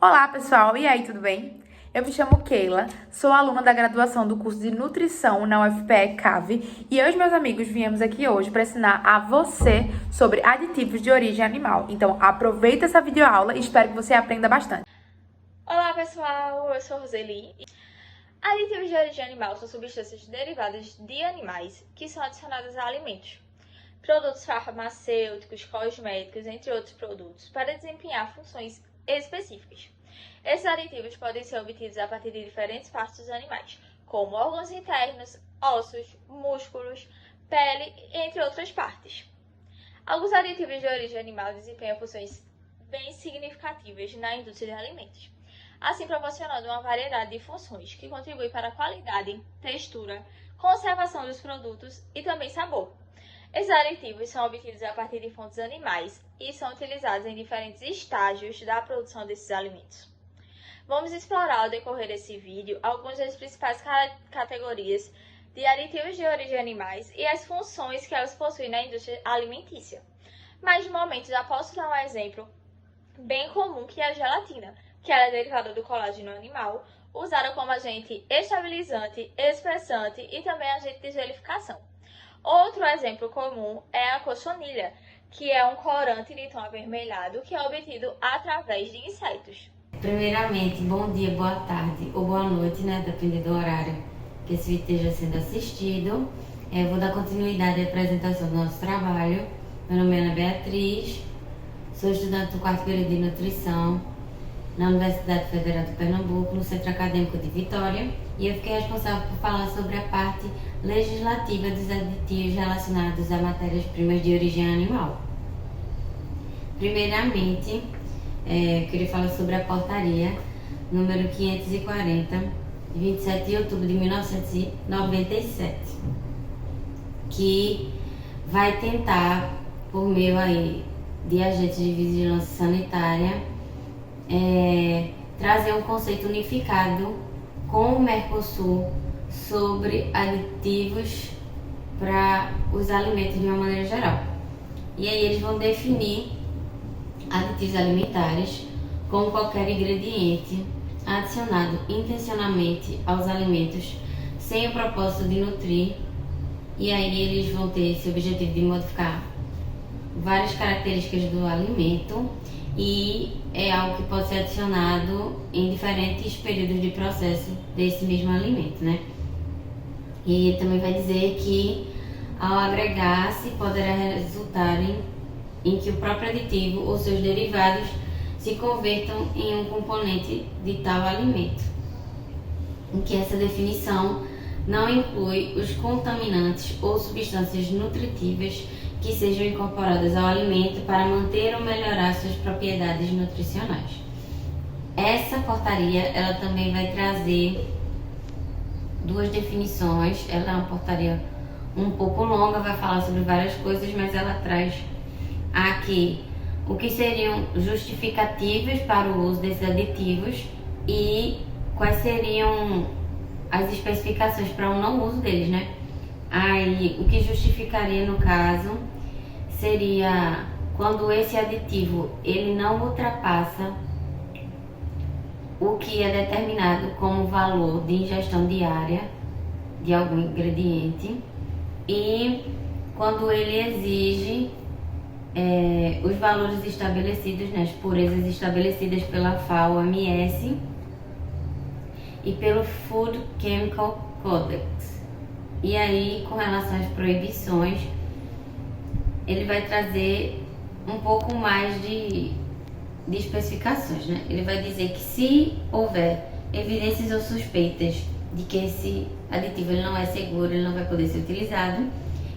Olá, pessoal! E aí, tudo bem? Eu me chamo Keila, sou aluna da graduação do curso de Nutrição na UFPE CAV e eu e os meus amigos viemos aqui hoje para ensinar a você sobre aditivos de origem animal. Então, aproveita essa videoaula e espero que você aprenda bastante. Olá, pessoal! Eu sou Roseli. Aditivos de origem animal são substâncias derivadas de animais que são adicionadas a alimentos, produtos farmacêuticos, cosméticos, entre outros produtos, para desempenhar funções específicas. Esses aditivos podem ser obtidos a partir de diferentes partes dos animais, como órgãos internos, ossos, músculos, pele, entre outras partes. Alguns aditivos de origem animal desempenham funções bem significativas na indústria de alimentos, assim proporcionando uma variedade de funções que contribuem para a qualidade, textura, conservação dos produtos e também sabor. Esses aditivos são obtidos a partir de fontes animais e são utilizados em diferentes estágios da produção desses alimentos. Vamos explorar ao decorrer desse vídeo algumas das principais categorias de aditivos de origem animais e as funções que elas possuem na indústria alimentícia. Mas de momento já posso dar um exemplo bem comum, que é a gelatina, que ela é derivada do colágeno animal, usada como agente estabilizante, espessante e também agente de gelificação. Outro exemplo comum é a cochonilha, que é um corante de tom avermelhado que é obtido através de insetos. Primeiramente, bom dia, boa tarde ou boa noite, né? Dependendo do horário que esse vídeo esteja sendo assistido. Eu vou dar continuidade à apresentação do nosso trabalho. Meu nome é Ana Beatriz, sou estudante do quarto período de nutrição na Universidade Federal de Pernambuco, no Centro Acadêmico de Vitória, e eu fiquei responsável por falar sobre a parte legislativa dos aditivos relacionados a matérias-primas de origem animal. Primeiramente, eu queria falar sobre a portaria número 540, de 27 de outubro de 1997, que vai tentar, por meio aí de agentes de vigilância sanitária, trazer um conceito unificado com o Mercosul sobre aditivos para os alimentos de uma maneira geral. E aí eles vão definir aditivos alimentares como qualquer ingrediente adicionado intencionalmente aos alimentos sem o propósito de nutrir, e aí eles vão ter esse objetivo de modificar várias características do alimento, e é algo que pode ser adicionado em diferentes períodos de processo desse mesmo alimento, né? E ele também vai dizer que ao agregar-se poderá resultar em que o próprio aditivo ou seus derivados se convertam em um componente de tal alimento, em que essa definição não inclui os contaminantes ou substâncias nutritivas que sejam incorporadas ao alimento para manter ou melhorar suas propriedades nutricionais. Essa portaria, ela também vai trazer duas definições. Ela é uma portaria um pouco longa, vai falar sobre várias coisas, mas ela traz aqui o que seriam justificativas para o uso desses aditivos e quais seriam as especificações para o não uso deles, né? Aí, o que justificaria no caso seria quando esse aditivo ele não ultrapassa o que é determinado como valor de ingestão diária de algum ingrediente, e quando ele exige os valores estabelecidos, né, as purezas estabelecidas pela FAO-OMS e pelo Food Chemical Codex. E aí, com relação às proibições, ele vai trazer um pouco mais de especificações, né? Ele vai dizer que se houver evidências ou suspeitas de que esse aditivo ele não é seguro, ele não vai poder ser utilizado.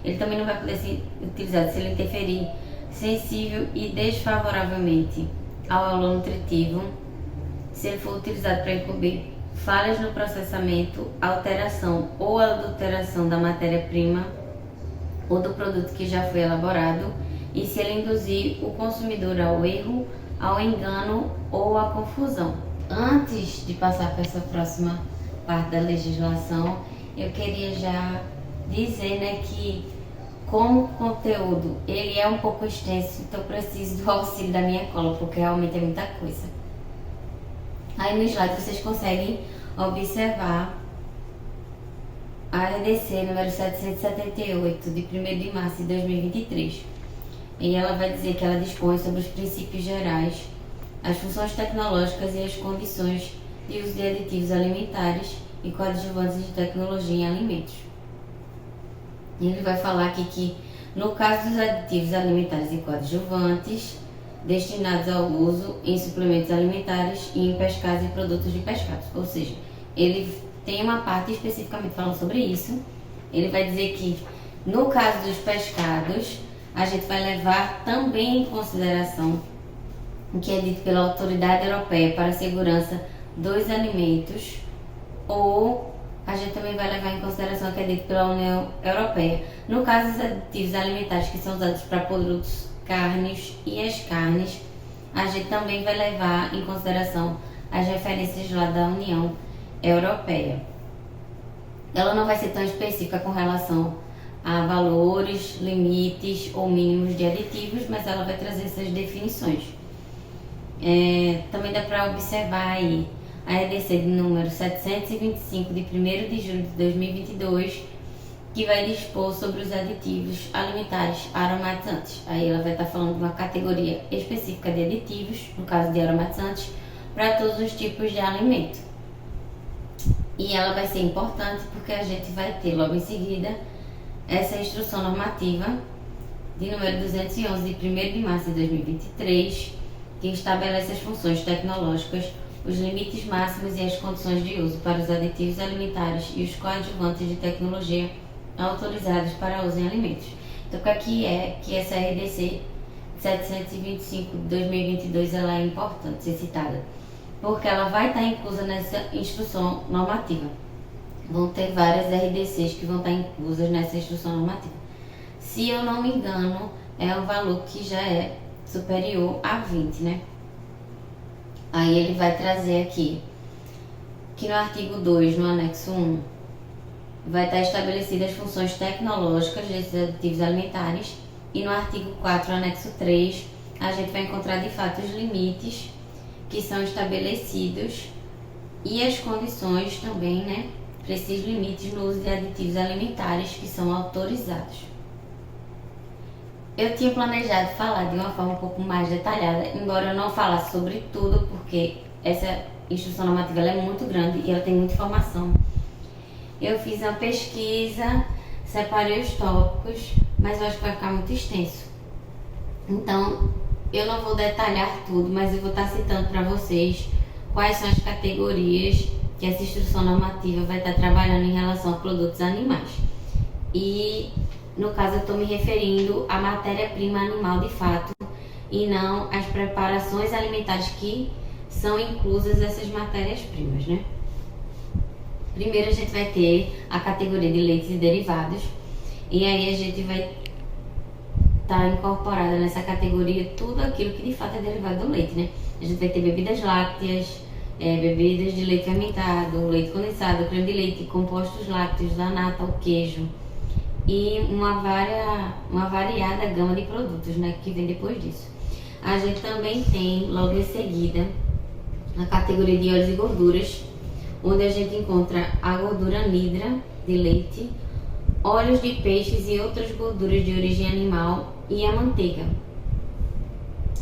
Ele também não vai poder ser utilizado se ele interferir sensível e desfavoravelmente ao valor nutritivo, se ele for utilizado para encobrir falhas no processamento, alteração ou adulteração da matéria-prima ou do produto que já foi elaborado, e se ele induzir o consumidor ao erro, ao engano ou à confusão. Antes de passar para essa próxima parte da legislação, eu queria já dizer, né, que como o conteúdo ele é um pouco extenso, então eu preciso do auxílio da minha cola, porque realmente é muita coisa. Aí no slide vocês conseguem observar a EDC número 778, de 1º de março de 2023. E ela vai dizer que ela dispõe sobre os princípios gerais, as funções tecnológicas e as condições de uso de aditivos alimentares e coadjuvantes de tecnologia em alimentos. E ele vai falar aqui que, no caso dos aditivos alimentares e coadjuvantes, destinados ao uso em suplementos alimentares e em pescados e produtos de pescados. Ou seja, ele tem uma parte especificamente falando sobre isso. Ele vai dizer que, no caso dos pescados, a gente vai levar também em consideração o que é dito pela Autoridade Europeia para a Segurança dos Alimentos, ou a gente também vai levar em consideração o que é dito pela União Europeia. No caso dos aditivos alimentares que são usados para produtos carnes e as carnes, a gente também vai levar em consideração as referências lá da União Europeia. Ela não vai ser tão específica com relação a valores, limites ou mínimos de aditivos, mas ela vai trazer essas definições. Também dá para observar aí a EDC de número 725 de 1º de julho de 2022, que vai dispor sobre os aditivos alimentares aromatizantes. Aí ela vai estar falando de uma categoria específica de aditivos, no caso de aromatizantes, para todos os tipos de alimento. E ela vai ser importante porque a gente vai ter logo em seguida essa instrução normativa de número 211 de 1º de março de 2023, que estabelece as funções tecnológicas, os limites máximos e as condições de uso para os aditivos alimentares e os coadjuvantes de tecnologia autorizados para uso em alimentos. Então, o que aqui é que essa RDC 725 de 2022 ela é importante ser citada, porque ela vai estar inclusa nessa instrução normativa. Vão ter várias RDCs que vão estar inclusas nessa instrução normativa. Se eu não me engano, é um valor que já é superior a 20, né? Aí ele vai trazer aqui que no artigo 2, no anexo 1, vai estar estabelecidas as funções tecnológicas desses aditivos alimentares, e no artigo 4, anexo 3, a gente vai encontrar de fato os limites que são estabelecidos e as condições também, né, para esses limites no uso de aditivos alimentares que são autorizados. Eu tinha planejado falar de uma forma um pouco mais detalhada, embora eu não falasse sobre tudo, porque essa instrução normativa ela é muito grande e ela tem muita informação. Eu fiz uma pesquisa, separei os tópicos, mas eu acho que vai ficar muito extenso. Então, eu não vou detalhar tudo, mas eu vou estar citando para vocês quais são as categorias que essa instrução normativa vai estar trabalhando em relação a produtos animais. E, no caso, eu estou me referindo à matéria-prima animal de fato, e não às preparações alimentares que são inclusas essas matérias-primas, né? Primeiro a gente vai ter a categoria de leites e derivados, e aí a gente vai estar incorporada nessa categoria tudo aquilo que de fato é derivado do leite, né? A gente vai ter bebidas lácteas, bebidas de leite fermentado, leite condensado, creme de leite, compostos lácteos, da nata, o queijo e uma variada gama de produtos, né, que vem depois disso. A gente também tem logo em seguida a categoria de óleos e gorduras, onde a gente encontra a gordura anidra de leite, óleos de peixes e outras gorduras de origem animal e a manteiga.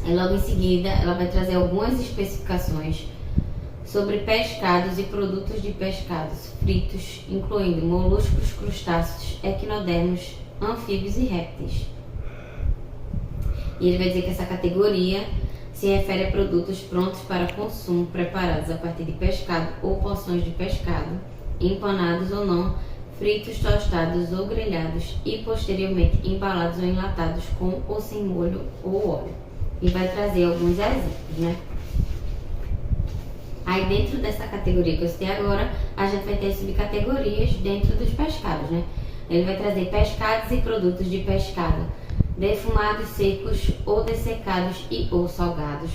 E logo em seguida ela vai trazer algumas especificações sobre pescados e produtos de pescados fritos, incluindo moluscos, crustáceos, equinodermos, anfíbios e répteis. E ele vai dizer que essa categoria se refere a produtos prontos para consumo, preparados a partir de pescado ou porções de pescado, empanados ou não, fritos, tostados ou grelhados e posteriormente embalados ou enlatados com ou sem molho ou óleo. E vai trazer alguns exemplos, né? Aí dentro dessa categoria que eu citei agora, a gente vai ter subcategorias dentro dos pescados, né? Ele vai trazer pescados e produtos de pescado, defumados, secos ou dessecados e ou salgados.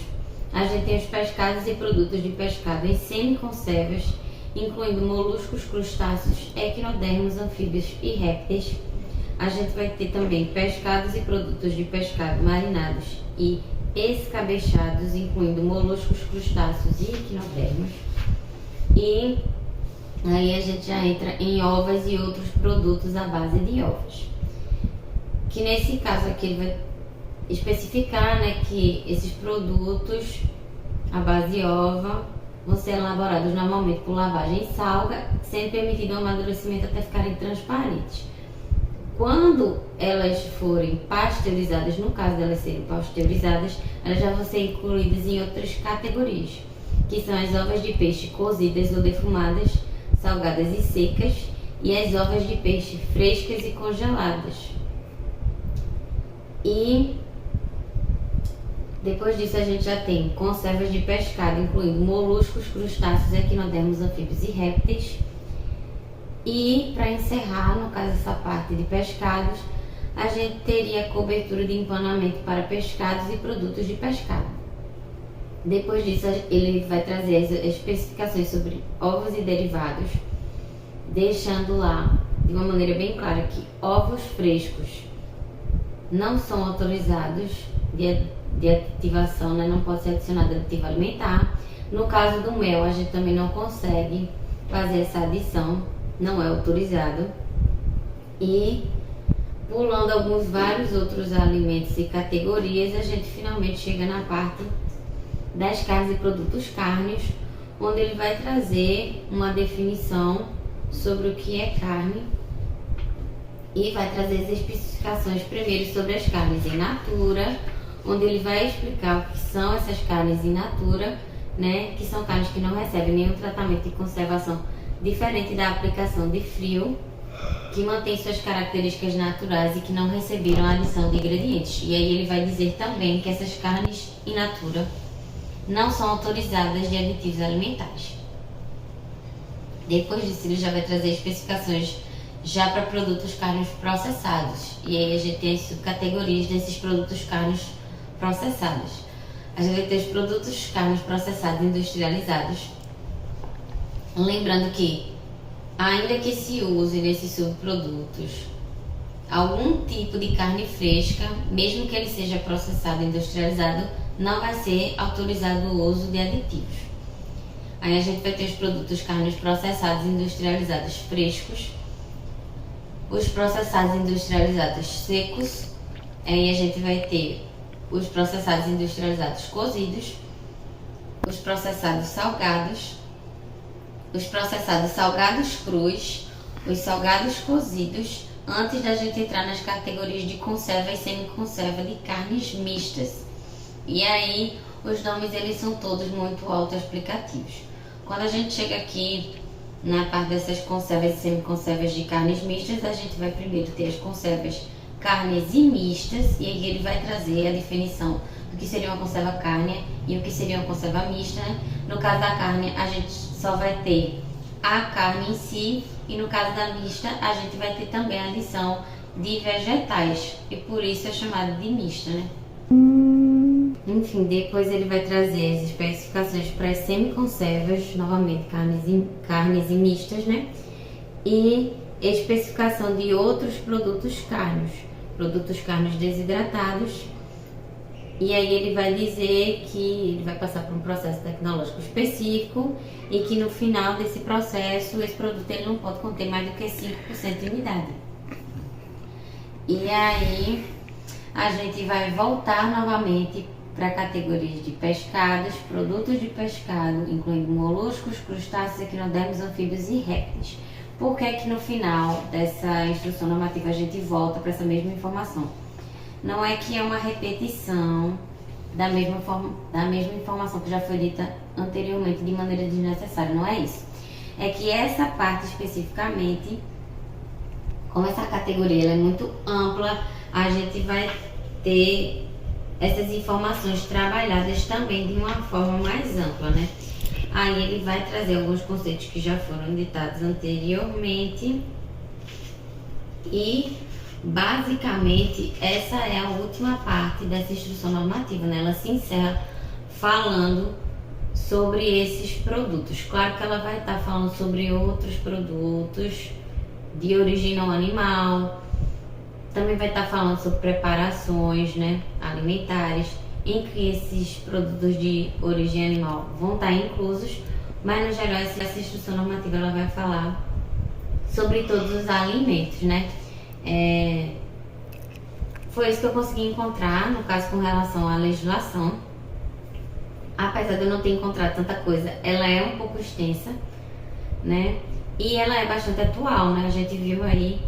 A gente tem os pescados e produtos de pescado em semi-conservas, incluindo moluscos, crustáceos, equinodermos, anfíbios e répteis. A gente vai ter também pescados e produtos de pescado marinados e escabechados, incluindo moluscos, crustáceos e equinodermos. E aí a gente já entra em ovas e outros produtos à base de ovos. Que nesse caso aqui ele vai especificar, né, que esses produtos à base de ova vão ser elaborados normalmente por lavagem em salga, sendo permitido o amadurecimento até ficarem transparentes. Quando elas forem pasteurizadas, no caso delas serem pasteurizadas, elas já vão ser incluídas em outras categorias, que são as ovas de peixe cozidas ou defumadas, salgadas e secas, e as ovas de peixe frescas e congeladas. E depois disso a gente já tem conservas de pescado, incluindo moluscos, crustáceos, equinodermos, anfíbios e répteis. E para encerrar, no caso dessa parte de pescados, a gente teria cobertura de empanamento para pescados e produtos de pescado. Depois disso ele vai trazer as especificações sobre ovos e derivados, deixando lá de uma maneira bem clara que ovos frescos não são autorizados de aditivação, né? Não pode ser adicionado aditivo alimentar. No caso do mel, a gente também não consegue fazer essa adição, não é autorizado. E pulando vários outros alimentos e categorias, a gente finalmente chega na parte das carnes e produtos cárneos, onde ele vai trazer uma definição sobre o que é carne e vai trazer as especificações primeiro sobre as carnes in natura, onde ele vai explicar o que são essas carnes in natura, né, que são carnes que não recebem nenhum tratamento de conservação diferente da aplicação de frio, que mantém suas características naturais e que não receberam a adição de ingredientes. E aí ele vai dizer também que essas carnes in natura não são autorizadas de aditivos alimentares. Depois disso ele já vai trazer especificações já para produtos cárneos processados. E aí a gente tem as subcategorias desses produtos cárneos processados. A gente vai ter os produtos cárneos processados industrializados. Lembrando que, ainda que se use nesses subprodutos algum tipo de carne fresca, mesmo que ele seja processado e industrializado, não vai ser autorizado o uso de aditivos. Aí a gente vai ter os produtos cárneos processados e industrializados frescos, os processados e industrializados secos, aí a gente vai ter os processados e industrializados cozidos, os processados salgados, os processados salgados crus, os salgados cozidos, antes da gente entrar nas categorias de conserva e semi-conserva de carnes mistas. E aí os nomes eles são todos muito autoexplicativos. Quando a gente chega aqui na parte dessas conservas e semi-conservas de carnes mistas, a gente vai primeiro ter as conservas carnes e mistas, e aí ele vai trazer a definição do que seria uma conserva carne e o que seria uma conserva mista. No caso da carne, a gente só vai ter a carne em si, e no caso da mista, a gente vai ter também a adição de vegetais, e por isso é chamado de mista, né? Enfim, depois ele vai trazer as especificações para as semi-conservas, novamente carnes e mistas, né? E especificação de outros produtos carnes desidratados. E aí ele vai dizer que ele vai passar por um processo tecnológico específico e que no final desse processo esse produto ele não pode conter mais do que 5% de umidade. E aí a gente vai voltar novamente para categorias de pescados, produtos de pescado, incluindo moluscos, crustáceos, equinodermos, anfíbios e répteis. Por que que no final dessa instrução normativa a gente volta para essa mesma informação? Não é que é uma repetição da mesma informação que já foi dita anteriormente de maneira desnecessária, não é isso. É que essa parte especificamente, como essa categoria ela é muito ampla, a gente vai ter essas informações trabalhadas também de uma forma mais ampla, né? Aí ele vai trazer alguns conceitos que já foram ditados anteriormente e basicamente essa é a última parte dessa instrução normativa, né? Ela se encerra falando sobre esses produtos. Claro que ela vai estar falando sobre outros produtos de origem não animal, também vai estar falando sobre preparações, né, alimentares, em que esses produtos de origem animal vão estar inclusos, mas no geral essa instrução normativa ela vai falar sobre todos os alimentos, né? Foi isso que eu consegui encontrar, no caso com relação à legislação. Apesar de eu não ter encontrado tanta coisa, ela é um pouco extensa, né? E ela é bastante atual, né? A gente viu aí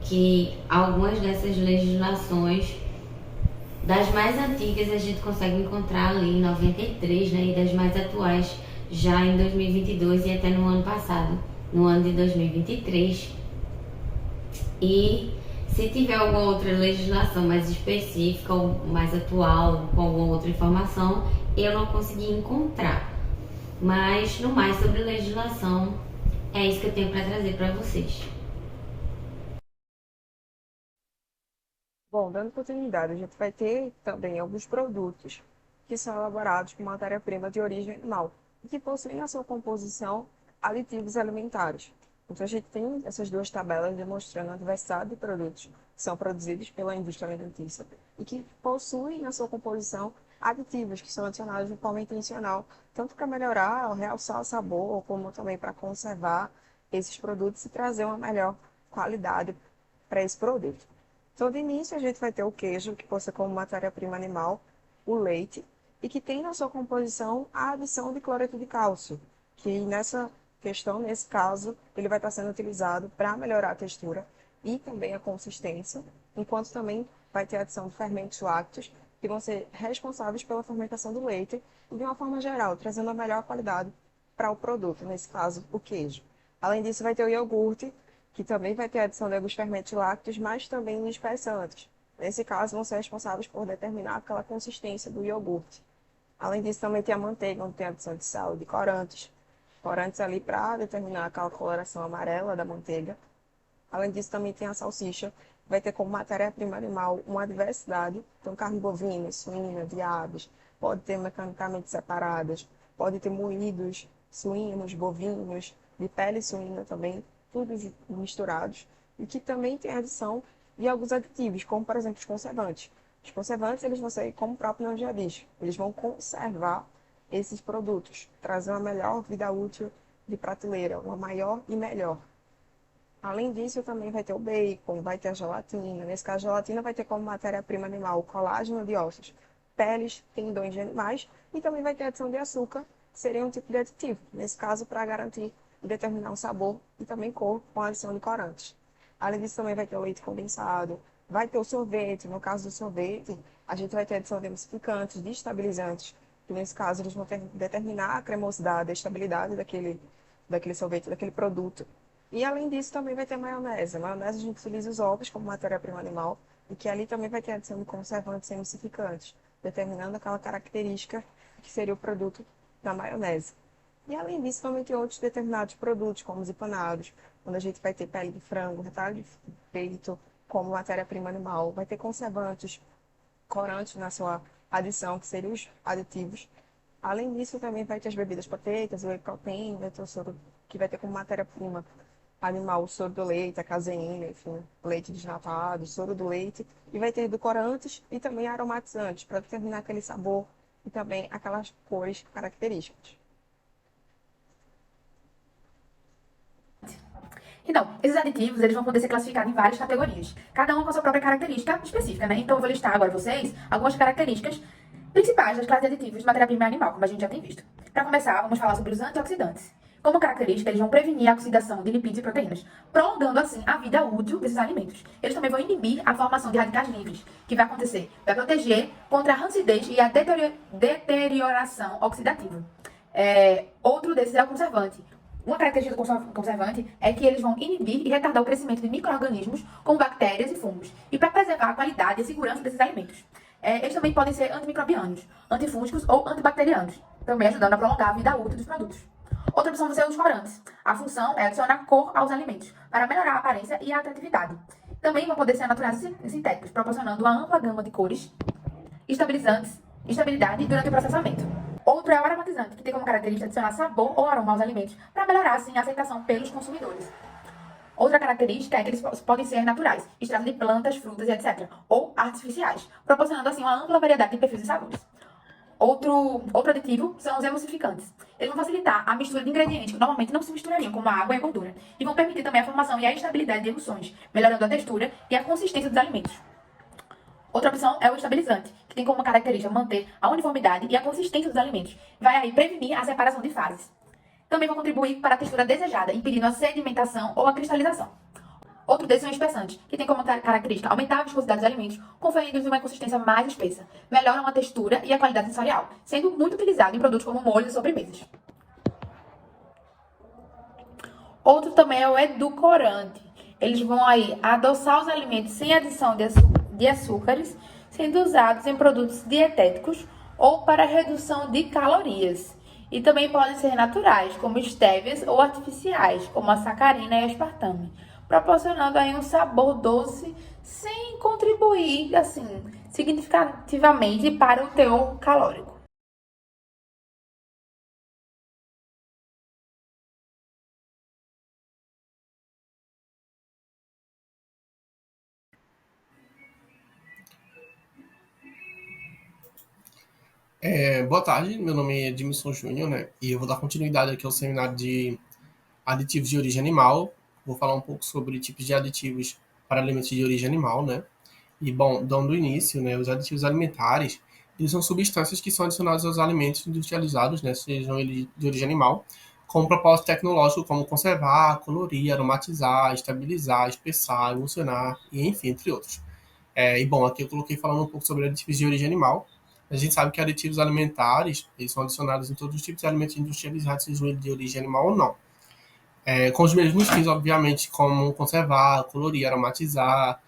que algumas dessas legislações, das mais antigas, a gente consegue encontrar ali em 93, né? E das mais atuais já em 2022 e até no ano passado, no ano de 2023. E se tiver alguma outra legislação mais específica ou mais atual, com alguma outra informação, eu não consegui encontrar. Mas, no mais, sobre legislação, é isso que eu tenho para trazer para vocês. Bom, dando continuidade, a gente vai ter também alguns produtos que são elaborados com matéria-prima de origem animal e que possuem na sua composição aditivos alimentares. Então, a gente tem essas duas tabelas demonstrando a diversidade de produtos que são produzidos pela indústria alimentícia e que possuem na sua composição aditivos que são adicionados de forma intencional, tanto para melhorar ou realçar o sabor, como também para conservar esses produtos e trazer uma melhor qualidade para esse produto. Então, de início, a gente vai ter o queijo, que possui como matéria-prima animal o leite, e que tem na sua composição a adição de cloreto de cálcio, que nessa questão, nesse caso, ele vai estar sendo utilizado para melhorar a textura e também a consistência, enquanto também vai ter a adição de fermentos lácteos, que vão ser responsáveis pela fermentação do leite e, de uma forma geral, trazendo a melhor qualidade para o produto, nesse caso, o queijo. Além disso, vai ter o iogurte, que também vai ter a adição de alguns fermentos lácteos, mas também espessantes. Nesse caso, vão ser responsáveis por determinar aquela consistência do iogurte. Além disso, também tem a manteiga, onde tem a adição de sal e de corantes. Corantes ali para determinar aquela coloração amarela da manteiga. Além disso, também tem a salsicha, que vai ter como matéria-prima animal uma diversidade. Então, carne bovina, suína, de aves, pode ter mecanicamente separadas, pode ter moídos, suínos, bovinos, de pele suína também, tudo misturados. E que também tem a adição de alguns aditivos, como, por exemplo, os conservantes. Os conservantes, eles vão ser, como o próprio nome já diz, eles vão conservar esses produtos, trazer uma melhor vida útil de prateleira, uma maior e melhor. Além disso, também vai ter o bacon, vai ter a gelatina. Nesse caso, a gelatina vai ter como matéria-prima animal o colágeno de ossos, peles, tendões de animais, e também vai ter a adição de açúcar, que seria um tipo de aditivo, nesse caso, para garantir e determinar o sabor e também cor com a adição de corantes. Além disso, também vai ter o leite condensado, vai ter o sorvete. No caso do sorvete, a gente vai ter a adição de emulsificantes, de estabilizantes, que nesse caso eles vão determinar a cremosidade, a estabilidade daquele sorvete, daquele produto. E além disso, também vai ter maionese. A maionese a gente utiliza os ovos como matéria-prima animal, e que ali também vai ter a adição de conservantes e emulsificantes, determinando aquela característica que seria o produto da maionese. E além disso, também tem outros determinados produtos, como os empanados, onde a gente vai ter pele de frango, retalho de peito, como matéria-prima animal. Vai ter conservantes, corantes na sua adição, que seriam os aditivos. Além disso, também vai ter as bebidas proteitas, o whey protein, vai ter o soro, que vai ter como matéria-prima animal o soro do leite, a caseína, enfim, leite desnatado, soro do leite. E vai ter edulcorantes e também aromatizantes, para determinar aquele sabor e também aquelas cores características. Então, esses aditivos, eles vão poder ser classificados em várias categorias, cada um com a sua própria característica específica, né? Então, eu vou listar agora vocês algumas características principais das classes de aditivos de matéria-prima animal, como a gente já tem visto. Para começar, vamos falar sobre os antioxidantes. Como característica, eles vão prevenir a oxidação de lipídios e proteínas, prolongando assim a vida útil desses alimentos. Eles também vão inibir a formação de radicais livres, que vai acontecer, vai proteger contra a rancidez e a deterioração oxidativa. Outro desses é o conservante. Uma característica do conservante é que eles vão inibir e retardar o crescimento de micro-organismos como bactérias e fungos, e para preservar a qualidade e a segurança desses alimentos. Eles também podem ser antimicrobianos, antifúngicos ou antibacterianos, também ajudando a prolongar a vida útil dos produtos. Outra opção vão ser os corantes. A função é adicionar cor aos alimentos, para melhorar a aparência e a atratividade. Também vão poder ser naturais e sintéticos, proporcionando uma ampla gama de cores, estabilidade durante o processamento. Outro é o aromatizante, que tem como característica adicionar sabor ou aroma aos alimentos, para melhorar, assim, a aceitação pelos consumidores. Outra característica é que eles podem ser naturais, extratos de plantas, frutas e etc., ou artificiais, proporcionando, assim, uma ampla variedade de perfis e sabores. Outro aditivo são os emulsificantes. Eles vão facilitar a mistura de ingredientes que normalmente não se misturariam, como a água e a gordura, e vão permitir também a formação e a estabilidade de emulsões, melhorando a textura e a consistência dos alimentos. Outra opção é o estabilizante, que tem como característica manter a uniformidade e a consistência dos alimentos. Vai aí prevenir a separação de fases. Também vão contribuir para a textura desejada, impedindo a sedimentação ou a cristalização. Outro desses é o espessante, que tem como característica aumentar a viscosidade dos alimentos, conferindo-lhes uma consistência mais espessa. Melhoram a textura e a qualidade sensorial, sendo muito utilizado em produtos como molhos e sobremesas. Outro também é o edulcorante. Eles vão aí adoçar os alimentos sem adição de açúcares, sendo usados em produtos dietéticos ou para redução de calorias. E também podem ser naturais, como estévias, ou artificiais, como a sacarina e o aspartame, proporcionando aí um sabor doce sem contribuir, assim, significativamente para o teor calórico. Boa tarde, meu nome é Edmilson Júnior, né? E eu vou dar continuidade aqui ao seminário de aditivos de origem animal. Vou falar um pouco sobre tipos de aditivos para alimentos de origem animal, né? E, bom, dando início, né, os aditivos alimentares, eles são substâncias que são adicionadas aos alimentos industrializados, né, sejam eles de origem animal, com um propósito tecnológico como conservar, colorir, aromatizar, estabilizar, espessar, emulsionar, e enfim, entre outros. E bom, aqui eu coloquei falando um pouco sobre aditivos de origem animal. A gente sabe que aditivos alimentares, eles são adicionados em todos os tipos de alimentos industrializados, sejam eles de origem animal ou não. Com os mesmos fins, obviamente, como conservar, colorir, aromatizar,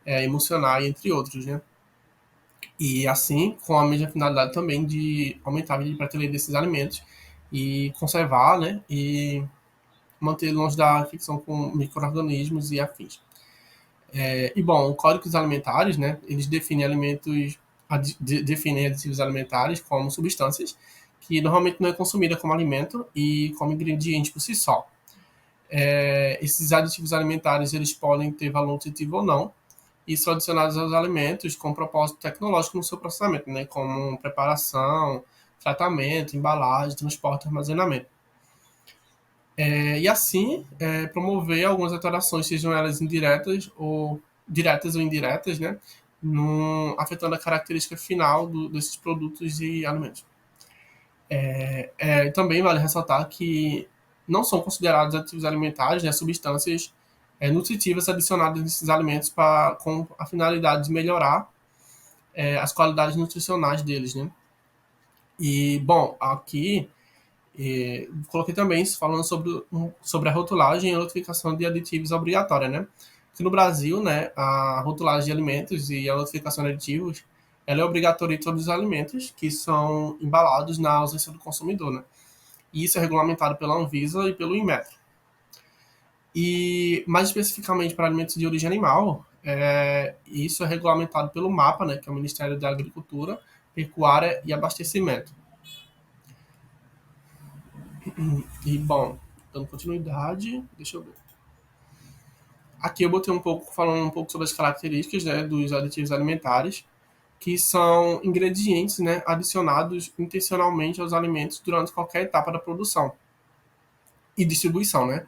emulsionar, entre outros, né? E assim, com a mesma finalidade também de aumentar a vida de prateleira desses alimentos e conservar, né? E manter longe da infecção com micro-organismos e afins. Bom, códigos alimentares, né, eles definem definem aditivos alimentares como substâncias que normalmente não é consumida como alimento e como ingrediente por si só. Esses aditivos alimentares eles podem ter valor nutritivo ou não e são adicionados aos alimentos com propósito tecnológico no seu processamento, né, como preparação, tratamento, embalagem, transporte e armazenamento. E assim, promover algumas alterações, sejam elas diretas ou indiretas, né, afetando a característica final desses produtos e alimentos. Também vale ressaltar que não são considerados aditivos alimentares, né, substâncias nutritivas adicionadas nesses alimentos com a finalidade de melhorar as qualidades nutricionais deles, né? E, bom, aqui coloquei também falando sobre a rotulagem e a notificação de aditivos obrigatória, né? Aqui no Brasil, né, a rotulagem de alimentos e a notificação de aditivos, ela é obrigatória em todos os alimentos que são embalados na ausência do consumidor, né? E isso é regulamentado pela Anvisa e pelo Inmetro. E mais especificamente para alimentos de origem animal, isso é regulamentado pelo MAPA, né, que é o Ministério da Agricultura, Pecuária e Abastecimento. E, bom, dando continuidade, deixa eu ver. Aqui eu botei falando um pouco sobre as características, né, dos aditivos alimentares, que são ingredientes, né, adicionados intencionalmente aos alimentos durante qualquer etapa da produção e distribuição, né?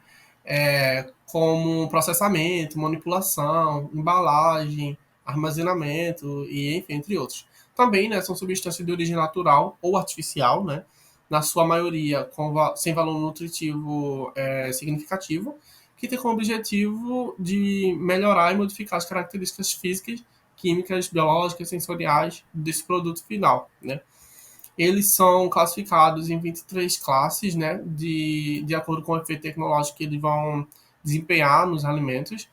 Como processamento, manipulação, embalagem, armazenamento e enfim, entre outros. Também, né, são substâncias de origem natural ou artificial, né, na sua maioria sem valor nutritivo significativo, que tem como objetivo de melhorar e modificar as características físicas, químicas, biológicas, sensoriais desse produto final, né? Eles são classificados em 23 classes, né, de acordo com o efeito tecnológico que eles vão desempenhar nos alimentos,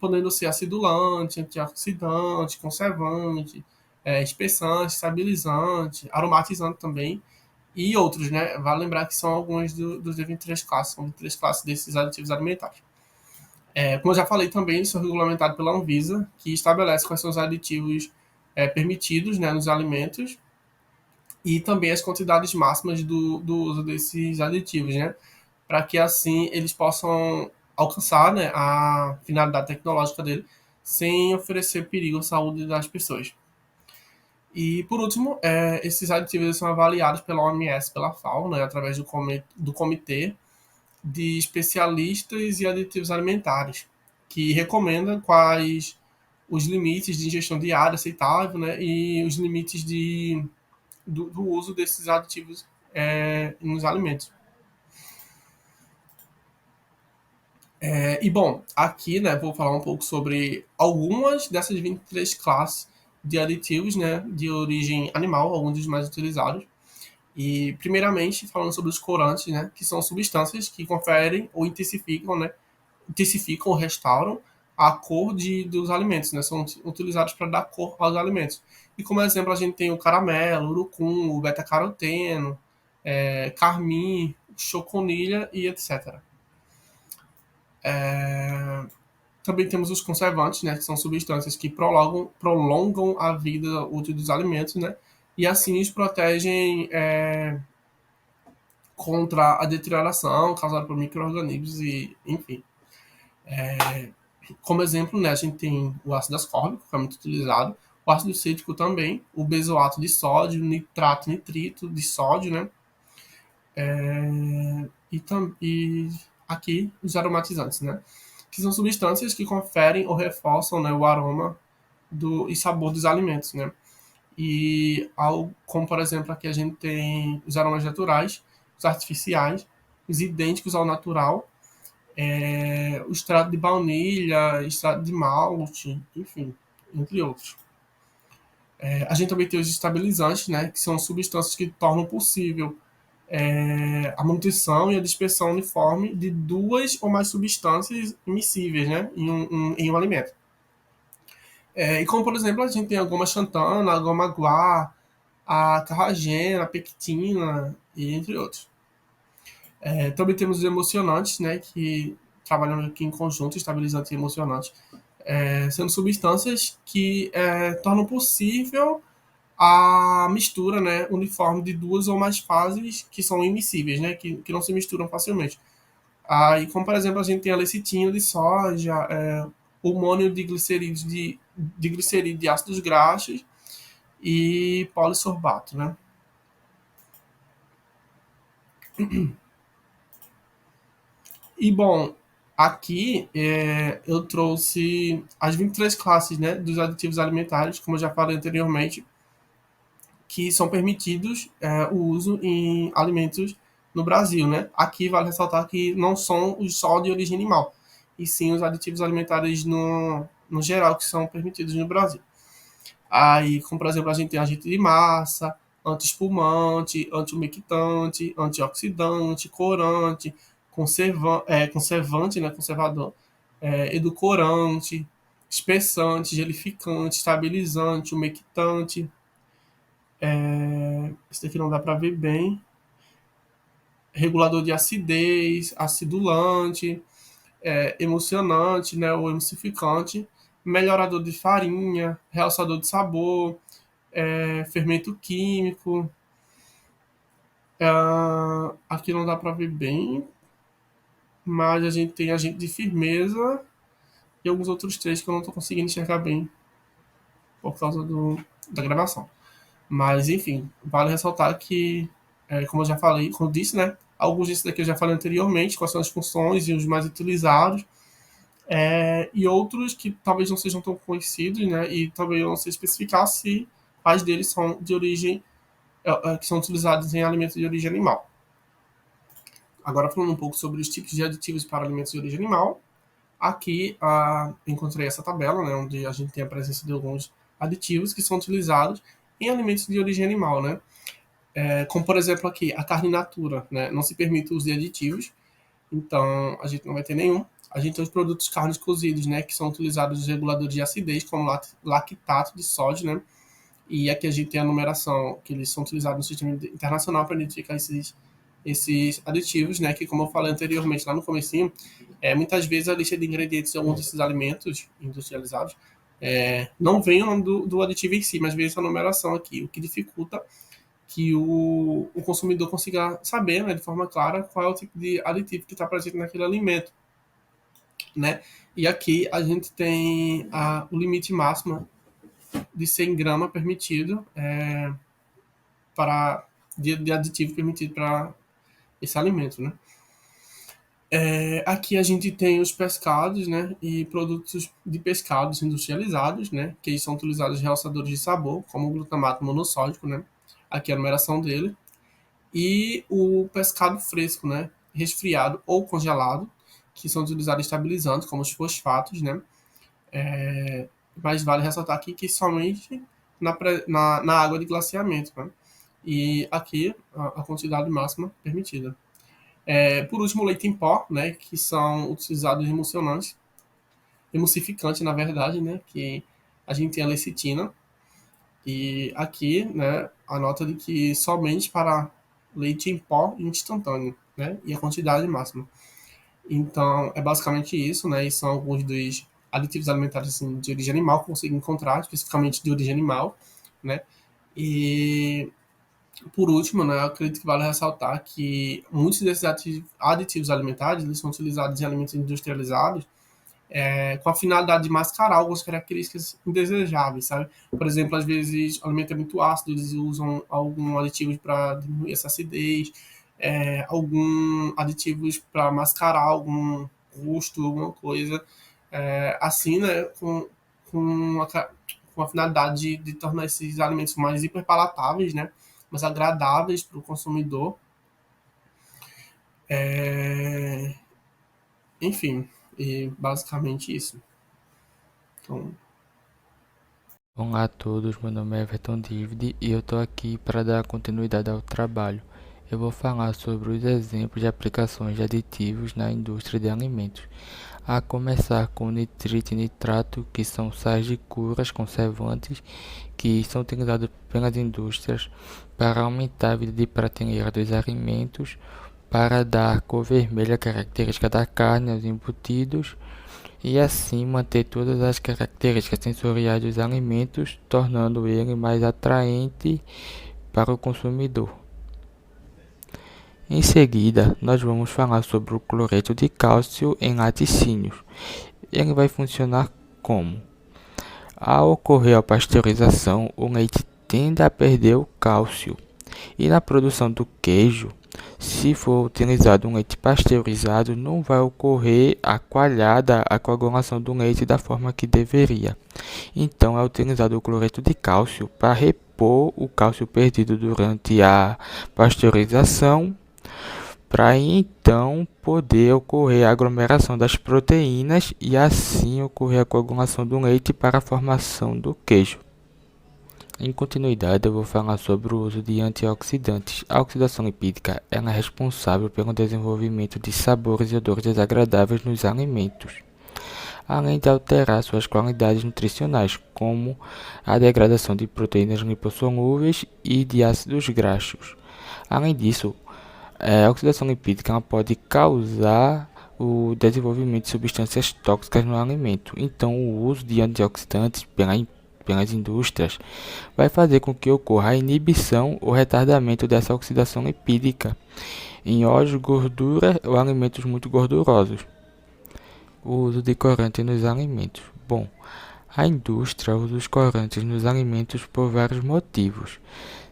podendo ser acidulante, antioxidante, conservante, espessante, estabilizante, aromatizante também, e outros, né? Vale lembrar que são alguns dos 23 classes, são 23 classes desses aditivos alimentares. Como eu já falei também, eles são regulamentados pela Anvisa, que estabelece quais são os aditivos permitidos, né, nos alimentos, e também as quantidades máximas do uso desses aditivos, né? Para que assim eles possam alcançar, né, a finalidade tecnológica dele sem oferecer perigo à saúde das pessoas. E, por último, esses aditivos eles são avaliados pela OMS, pela FAO, né, através do Comitê de Especialistas e Aditivos Alimentares, que recomenda quais os limites de ingestão diária aceitável, né, e os limites do uso desses aditivos nos alimentos. E bom, aqui, né, vou falar um pouco sobre algumas dessas 23 classes de aditivos, né, de origem animal, alguns dos mais utilizados. E, primeiramente, falando sobre os corantes, né, que são substâncias que conferem ou intensificam ou restauram a cor dos alimentos, né, são utilizados para dar cor aos alimentos. E como exemplo, a gente tem o caramelo, o urucum, o beta-caroteno, carmim, choconilha e etc. Também temos os conservantes, né, que são substâncias que prolongam a vida útil dos alimentos, né, e assim os protegem contra a deterioração causada por micro-organismos e, enfim. Como exemplo, né, a gente tem o ácido ascórbico, que é muito utilizado, o ácido cítrico também, o benzoato de sódio, nitrato, nitrito de sódio, né, e aqui os aromatizantes, né, que são substâncias que conferem ou reforçam, né, o aroma e sabor dos alimentos, né. Como, por exemplo, aqui a gente tem os aromas naturais, os artificiais, os idênticos ao natural, o extrato de baunilha, extrato de malte, enfim, entre outros. A gente também tem os estabilizantes, né, que são substâncias que tornam possível a manutenção e a dispersão uniforme de duas ou mais substâncias immiscíveis, né, em um alimento. E como, por exemplo, a gente tem a goma xantana, a goma guar, a carragena, a pectina, e entre outros. Também temos os emocionantes, né, que trabalham aqui em conjunto, estabilizantes e emocionantes, sendo substâncias que tornam possível a mistura, né, uniforme de duas ou mais fases que são immiscíveis, né, que não se misturam facilmente. Aí, como por exemplo, a gente tem a lecitina de soja, o mônio de glicerídeos de glicerídeo de ácidos graxos e polissorbato, né? E bom, aqui eu trouxe as 23 classes, né, dos aditivos alimentares, como eu já falei anteriormente, que são permitidos o uso em alimentos no Brasil, né? Aqui vale ressaltar que não são os só de origem animal, e sim os aditivos alimentares no geral que são permitidos no Brasil. Aí, como por exemplo, a gente tem agente de massa, anti-espumante, anti-umectante, antioxidante, corante, conservante, né, conservador, edulcorante, espessante, gelificante, estabilizante, umectante. Esse daqui não dá para ver bem. Regulador de acidez, acidulante, emulsionante, né, ou emulsificante, melhorador de farinha, realçador de sabor, fermento químico. Aqui não dá para ver bem, mas a gente tem agente de firmeza e alguns outros três que eu não estou conseguindo enxergar bem por causa da gravação. Mas, enfim, vale ressaltar que, como eu já falei, como eu disse, né? Alguns desses daqui eu já falei anteriormente, quais são as funções e os mais utilizados, e outros que talvez não sejam tão conhecidos, né? E talvez eu não sei especificar se quais deles são de origem, que são utilizados em alimentos de origem animal. Agora, falando um pouco sobre os tipos de aditivos para alimentos de origem animal, aqui encontrei essa tabela, né, onde a gente tem a presença de alguns aditivos que são utilizados em alimentos de origem animal, né? Como, por exemplo, aqui, a carne in natura, né? Não se permite o uso de aditivos, então a gente não vai ter nenhum. A gente tem os produtos carnes cozidos, né, que são utilizados os reguladores de acidez, como lactato de sódio, né? E aqui a gente tem a numeração, que eles são utilizados no sistema internacional para identificar esses aditivos, né, que como eu falei anteriormente lá no comecinho, muitas vezes a lista de ingredientes de alguns desses alimentos industrializados não vem o nome do aditivo em si, mas vem essa numeração aqui, o que dificulta que o consumidor consiga saber, né, de forma clara qual é o tipo de aditivo que está presente naquele alimento, né? E aqui a gente tem o limite máximo de 100 gramas permitido de aditivo permitido para esse alimento, né? Aqui a gente tem os pescados, né, e produtos de pescados industrializados, né, que são utilizados realçadores de sabor, como o glutamato monossódico, né, aqui a numeração dele, e o pescado fresco, né, resfriado ou congelado, que são utilizados estabilizantes, como os fosfatos, né, mas vale ressaltar aqui que somente na água de glaciamento, né, e aqui a quantidade máxima permitida. Por último, o leite em pó, né, que são utilizados emulsificantes, na verdade, né, que a gente tem a lecitina. E aqui, né, a nota de que somente para leite em pó instantâneo, né, e a quantidade máxima. Então, é basicamente isso, né, e são alguns dos aditivos alimentares assim, de origem animal que eu consigo encontrar, especificamente de origem animal, né, e por último, né, eu acredito que vale ressaltar que muitos desses aditivos alimentares eles são utilizados em alimentos industrializados com a finalidade de mascarar algumas características indesejáveis, sabe? Por exemplo, às vezes o alimento é muito ácido, eles usam algum aditivo para diminuir essa acidez, algum aditivos para mascarar algum gosto, alguma coisa, assim, né, com a finalidade de tornar esses alimentos mais hiperpalatáveis, né, mais agradáveis para o consumidor. Enfim, e basicamente isso. Então, Olá a todos, meu nome é Everton David e eu estou aqui para dar continuidade ao trabalho. Eu vou falar sobre os exemplos de aplicações de aditivos na indústria de alimentos, a começar com nitrito e nitrato, que são sais de curas conservantes que são utilizados pelas indústrias para aumentar a vida de prateleira dos alimentos, para dar cor vermelha característica da carne aos embutidos e assim manter todas as características sensoriais dos alimentos, tornando ele mais atraente para o consumidor. Em seguida, nós vamos falar sobre o cloreto de cálcio em laticínios. Ele vai funcionar como? Ao ocorrer a pasteurização, o leite tende a perder o cálcio. E na produção do queijo, se for utilizado um leite pasteurizado, não vai ocorrer a coagulação do leite da forma que deveria. Então, é utilizado o cloreto de cálcio para repor o cálcio perdido durante a pasteurização, para então poder ocorrer a aglomeração das proteínas e assim ocorrer a coagulação do leite para a formação do queijo. Em continuidade, eu vou falar sobre o uso de antioxidantes. A oxidação lipídica é responsável pelo desenvolvimento de sabores e odores desagradáveis nos alimentos, além de alterar suas qualidades nutricionais, como a degradação de proteínas lipossolúveis e de ácidos graxos. Além disso, a oxidação lipídica pode causar o desenvolvimento de substâncias tóxicas no alimento. Então, o uso de antioxidantes pelas indústrias vai fazer com que ocorra a inibição ou retardamento dessa oxidação lipídica em óleos, gordura ou alimentos muito gordurosos. O uso de corante nos alimentos. Bom, a indústria usa os corantes nos alimentos por vários motivos,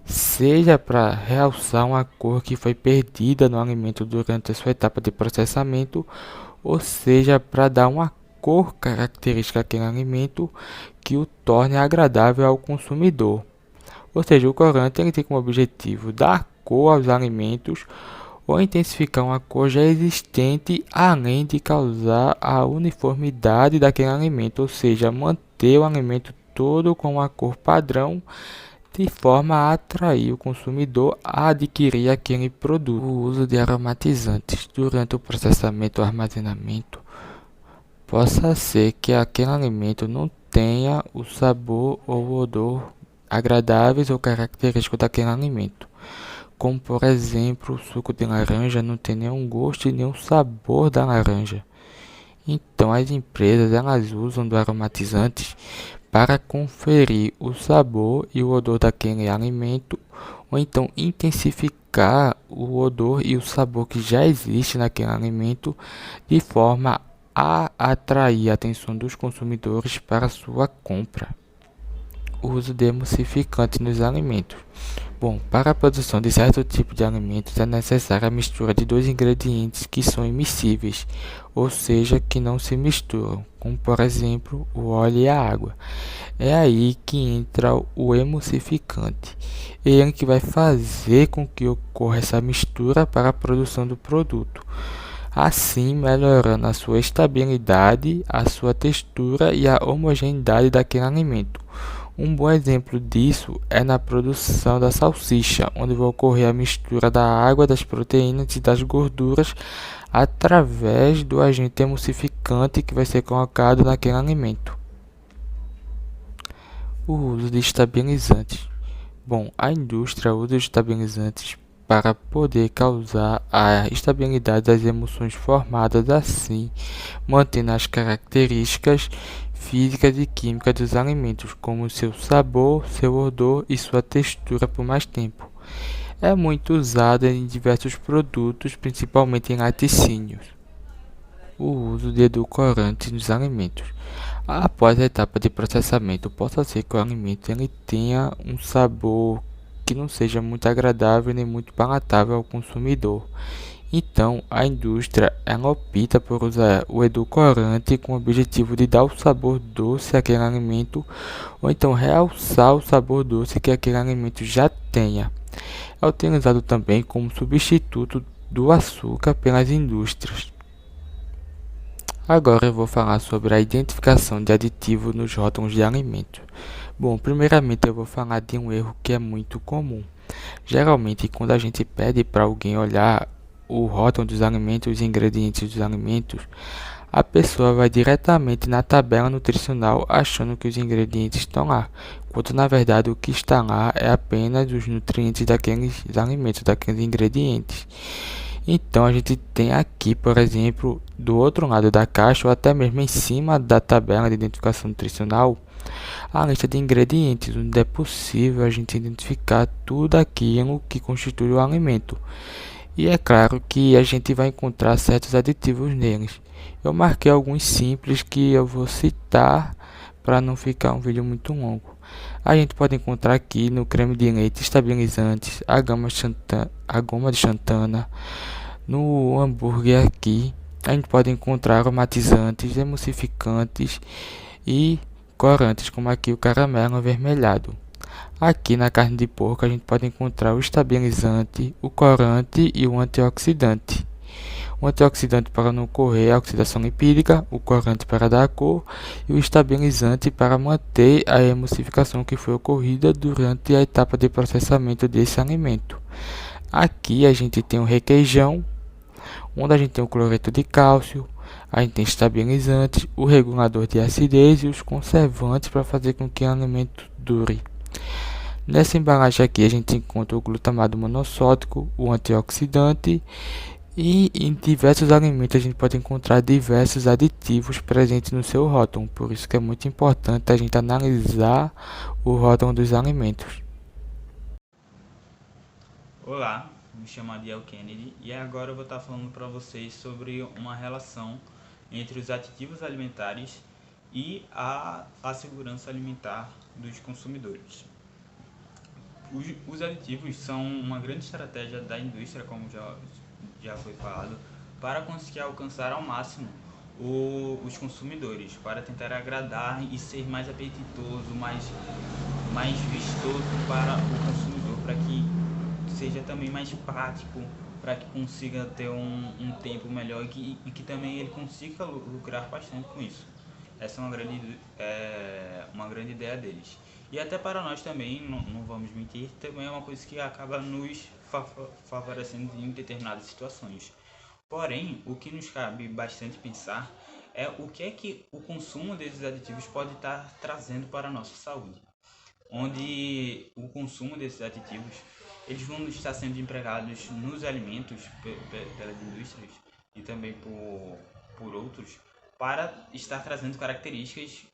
seja para realçar uma cor que foi perdida no alimento durante a sua etapa de processamento, ou seja para dar uma cor característica àquele alimento que o torne agradável ao consumidor. Ou seja, o corante ele tem como objetivo dar cor aos alimentos ou intensificar uma cor já existente, além de causar a uniformidade daquele alimento, ou seja, manter o alimento todo com uma cor padrão, de forma a atrair o consumidor a adquirir aquele produto. O uso de aromatizantes durante o processamento ou armazenamento possa ser que aquele alimento não tenha o sabor ou o odor agradáveis ou característicos daquele alimento, como por exemplo o suco de laranja não tem nenhum gosto e nenhum sabor da laranja. Então as empresas elas usam do aromatizantes para conferir o sabor e o odor daquele alimento, ou então intensificar o odor e o sabor que já existe naquele alimento, de forma a atrair a atenção dos consumidores para sua compra. o uso de emulsificante nos alimentos. Bom, para a produção de certo tipo de alimentos é necessária a mistura de dois ingredientes que são immiscíveis, ou seja, que não se misturam, como por exemplo o óleo e a água. É aí que entra o emulsificante. Ele que vai fazer com que ocorra essa mistura para a produção do produto, assim melhorando a sua estabilidade, a sua textura e a homogeneidade daquele alimento. Um bom exemplo disso é na produção da salsicha, onde vai ocorrer a mistura da água, das proteínas e das gorduras através do agente emulsificante que vai ser colocado naquele alimento. O uso de estabilizantes. Bom, a indústria usa os estabilizantes para poder causar a estabilidade das emulsões formadas, assim mantendo as características físicas e químicas dos alimentos, como seu sabor, seu odor e sua textura por mais tempo. É muito usada em diversos produtos, principalmente em laticínios. O uso de edulcorantes nos alimentos. Após a etapa de processamento, possa ser que o alimento ele tenha um sabor que não seja muito agradável nem muito palatável ao consumidor. Então, a indústria ela opta por usar o edulcorante com o objetivo de dar o sabor doce àquele alimento, ou então realçar o sabor doce que aquele alimento já tenha. É utilizado também como substituto do açúcar pelas indústrias. Agora eu vou falar sobre a identificação de aditivos nos rótulos de alimentos. Bom, primeiramente eu vou falar de um erro que é muito comum. Geralmente, quando a gente pede para alguém olhar o rótulo dos alimentos, os ingredientes dos alimentos, a pessoa vai diretamente na tabela nutricional achando que os ingredientes estão lá, quando na verdade o que está lá é apenas os nutrientes daqueles alimentos, daqueles ingredientes. Então a gente tem aqui, por exemplo, do outro lado da caixa ou até mesmo em cima da tabela de identificação nutricional, a lista de ingredientes, onde é possível a gente identificar tudo aquilo que constitui o alimento. E é claro que a gente vai encontrar certos aditivos neles. Eu marquei alguns simples que eu vou citar para não ficar um vídeo muito longo. A gente pode encontrar aqui no creme de leite estabilizantes, a goma de xantana, no hambúrguer aqui. A gente pode encontrar aromatizantes, emulsificantes e corantes, como aqui o caramelo avermelhado. Aqui na carne de porco a gente pode encontrar o estabilizante, o corante e o antioxidante. O antioxidante para não ocorrer a oxidação lipídica, o corante para dar a cor e o estabilizante para manter a emulsificação que foi ocorrida durante a etapa de processamento desse alimento. Aqui a gente tem o requeijão, onde a gente tem o cloreto de cálcio, a gente tem estabilizantes, o regulador de acidez e os conservantes para fazer com que o alimento dure. Nessa embalagem aqui a gente encontra o glutamato monossódico, o antioxidante e em diversos alimentos a gente pode encontrar diversos aditivos presentes no seu rótulo. Por isso que é muito importante a gente analisar o rótulo dos alimentos. Olá, me chamo Adiel Kennedy e agora eu vou estar falando para vocês sobre uma relação entre os aditivos alimentares e a segurança alimentar dos consumidores. Os aditivos são uma grande estratégia da indústria, como já foi falado, para conseguir alcançar ao máximo os consumidores, para tentar agradar e ser mais apetitoso, mais vistoso para o consumidor, para que seja também mais prático, para que consiga ter um tempo melhor e que também ele consiga lucrar bastante com isso. Essa é uma grande ideia deles. E até para nós também, não vamos mentir, também é uma coisa que acaba nos favorecendo em determinadas situações. Porém, o que nos cabe bastante pensar é o que é que o consumo desses aditivos pode estar trazendo para a nossa saúde. Onde o consumo desses aditivos, eles vão estar sendo empregados nos alimentos pelas indústrias e também por outros, para estar trazendo características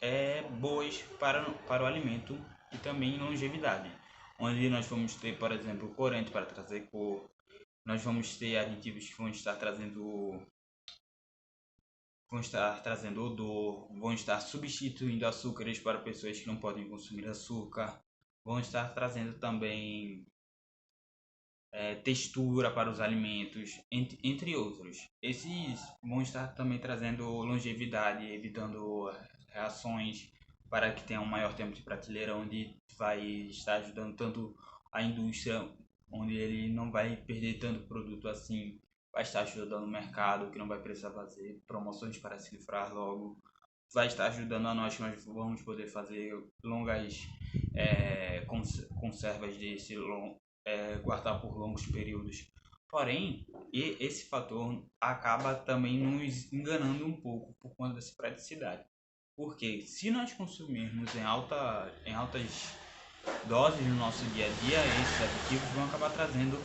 boas para o alimento e também longevidade. Onde nós vamos ter, por exemplo, corante para trazer cor, nós vamos ter aditivos que vão estar trazendo vão estar trazendo odor, vão estar substituindo açúcares para pessoas que não podem consumir açúcar, vão estar trazendo também textura para os alimentos, entre outros. Esses vão estar também trazendo longevidade, evitando reações para que tenha um maior tempo de prateleira, onde vai estar ajudando tanto a indústria, onde ele não vai perder tanto produto assim, vai estar ajudando o mercado, que não vai precisar fazer promoções para se livrar logo, vai estar ajudando a nós, que nós vamos poder fazer longas conservas desse guardar por longos períodos. Porém, esse fator acaba também nos enganando um pouco por conta dessa praticidade. Porque se nós consumirmos em altas doses no nosso dia a dia, esses aditivos vão acabar trazendo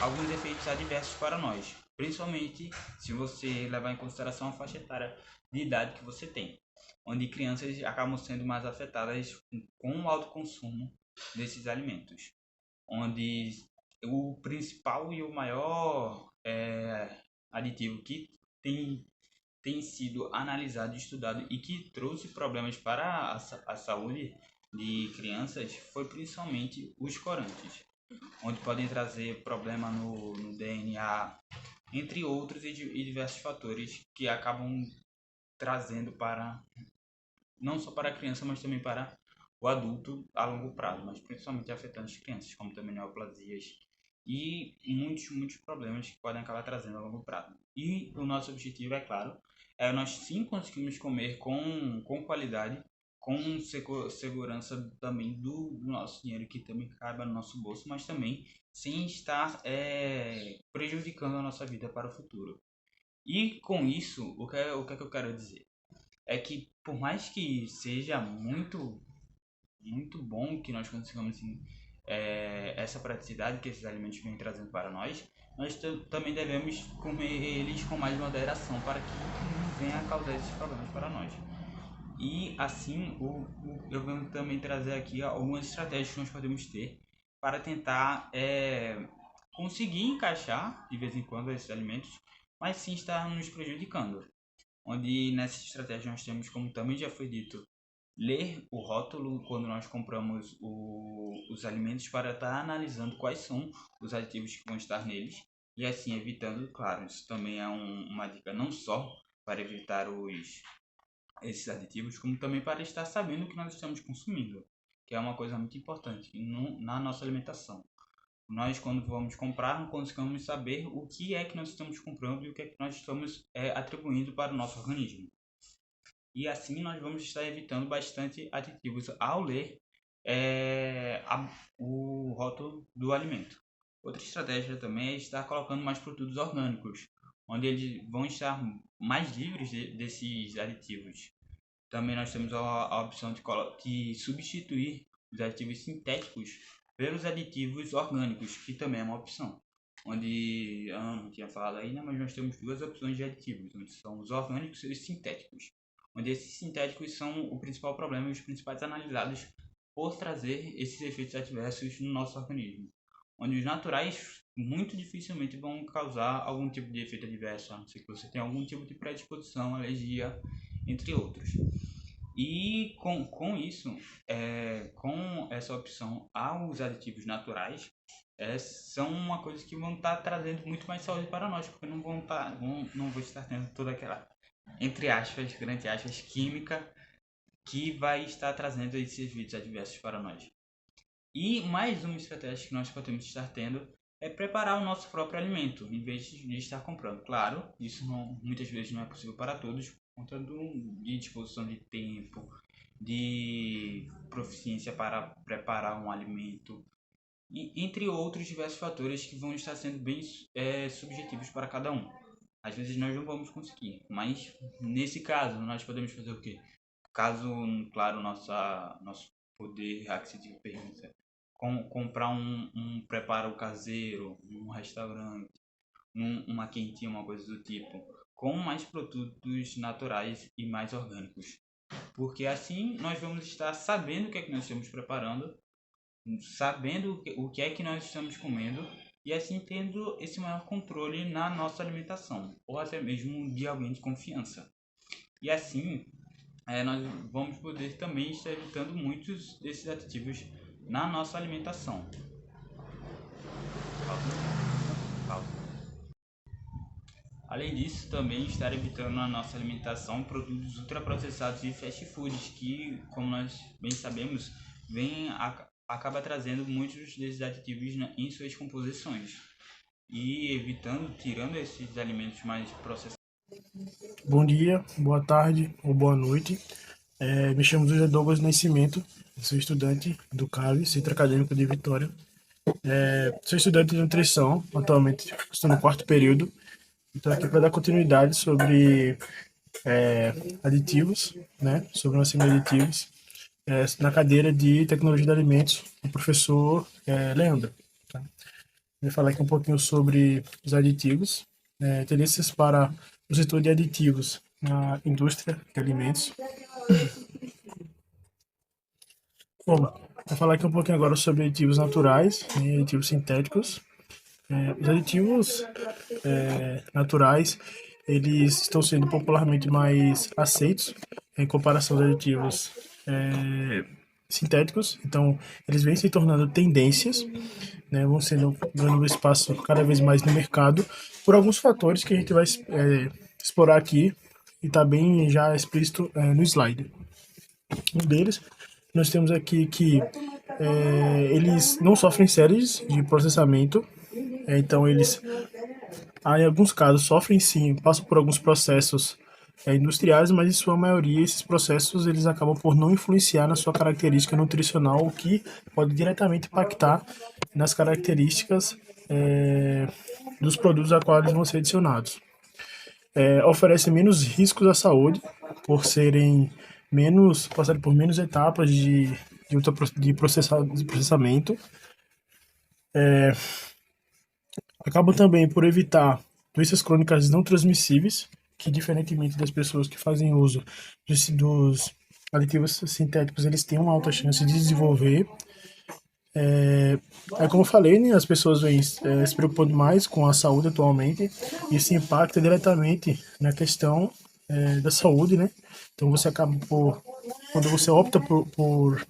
alguns efeitos adversos para nós. Principalmente se você levar em consideração a faixa etária de idade que você tem, onde crianças acabam sendo mais afetadas com o alto consumo desses alimentos, onde o principal e o maior aditivo que tem sido analisado e estudado e que trouxe problemas para a saúde de crianças foi principalmente os corantes, onde podem trazer problema no DNA, entre outros e diversos fatores que acabam trazendo para não só para a criança, mas também para o adulto a longo prazo, mas principalmente afetando as crianças, como também neoplasias e muitos problemas que podem acabar trazendo a longo prazo. E o nosso objetivo, é claro, nós sim conseguimos comer com qualidade, com segurança também do nosso dinheiro, que também caiba no nosso bolso, mas também sem estar prejudicando a nossa vida para o futuro. E com isso, o que é que eu quero dizer? É que por mais que seja muito bom que nós consigamos assim, essa praticidade que esses alimentos vêm trazendo para nós também devemos comer eles com mais moderação para que não venha a causar esses problemas para nós. E assim, eu venho também trazer aqui algumas estratégias que nós podemos ter para tentar conseguir encaixar de vez em quando esses alimentos, mas sim estar nos prejudicando. Onde nessa estratégia nós temos, como também já foi dito, ler o rótulo quando nós compramos os alimentos para estar analisando quais são os aditivos que vão estar neles e assim evitando, claro, isso também é uma dica não só para evitar esses aditivos, como também para estar sabendo o que nós estamos consumindo, que é uma coisa muito importante na nossa alimentação. Nós, quando vamos comprar, não conseguimos saber o que é que nós estamos comprando e o que é que nós estamos atribuindo para o nosso organismo. E assim nós vamos estar evitando bastante aditivos ao ler o rótulo do alimento. Outra estratégia também é estar colocando mais produtos orgânicos, onde eles vão estar mais livres desses aditivos. Também nós temos a opção de substituir os aditivos sintéticos pelos aditivos orgânicos, que também é uma opção. Onde eu não tinha falado ainda, mas nós temos duas opções de aditivos, onde são os orgânicos e os sintéticos. Onde esses sintéticos são o principal problema e os principais analisados por trazer esses efeitos adversos no nosso organismo. Onde os naturais muito dificilmente vão causar algum tipo de efeito adverso, a não ser que você tenha algum tipo de predisposição, alergia, entre outros. E com isso, com essa opção aos aditivos naturais, são uma coisa que vão estar trazendo muito mais saúde para nós, porque não vão estar tendo toda aquela, entre aspas, grande aspas, química que vai estar trazendo esses efeitos adversos para nós. E mais uma estratégia que nós podemos estar tendo é preparar o nosso próprio alimento, em vez de estar comprando. Claro, isso muitas vezes não é possível para todos, por conta de disposição de tempo, de proficiência para preparar um alimento, e entre outros diversos fatores que vão estar sendo bem subjetivos para cada um. Às vezes nós não vamos conseguir, mas nesse caso nós podemos fazer o quê? Caso, claro, nosso poder aquisitivo permita, comprar um preparo caseiro, um restaurante, uma quentinha, uma coisa do tipo, com mais produtos naturais e mais orgânicos. Porque assim nós vamos estar sabendo o que é que nós estamos preparando, sabendo o que é que nós estamos comendo e assim tendo esse maior controle na nossa alimentação, ou até mesmo de alguém de confiança. E assim, nós vamos poder também estar evitando muitos desses aditivos na nossa alimentação. Além disso, também estar evitando na nossa alimentação produtos ultraprocessados e fast foods que, como nós bem sabemos, acaba trazendo muitos desses aditivos em suas composições e tirando esses alimentos mais processados. Bom dia, boa tarde ou boa noite. Me chamo José Douglas Nascimento, sou estudante do CAV, Centro Acadêmico de Vitória. Sou estudante de nutrição, atualmente estou no 4º período. Estou aqui para dar continuidade sobre aditivos, né? Sobre nossos aditivos, na cadeira de Tecnologia de Alimentos, o professor Leandro. Tá? Vou falar aqui um pouquinho sobre os aditivos, tendências para o setor de aditivos na indústria de alimentos. Bom, vou falar aqui um pouquinho agora sobre aditivos naturais e aditivos sintéticos. Os aditivos naturais, eles estão sendo popularmente mais aceitos em comparação aos aditivos sintéticos. Então, eles vêm se tornando tendências, né, vão sendo ganhando espaço cada vez mais no mercado por alguns fatores que a gente vai explorar aqui e está bem já explícito no slide. Um deles, nós temos aqui que eles não sofrem séries de processamento, então eles, em alguns casos, sofrem sim, passam por alguns processos industriais, mas em sua maioria esses processos eles acabam por não influenciar na sua característica nutricional, o que pode diretamente impactar nas características dos produtos a quais eles vão ser adicionados. Oferecem menos riscos à saúde por passarem por menos etapas de processamento. Acabam também por evitar doenças crônicas não transmissíveis, que diferentemente das pessoas que fazem uso dos aditivos sintéticos, eles têm uma alta chance de desenvolver. Como eu falei, né, as pessoas vêm se preocupando mais com a saúde atualmente, e isso impacta diretamente na questão da saúde, né? Então você acaba quando você opta por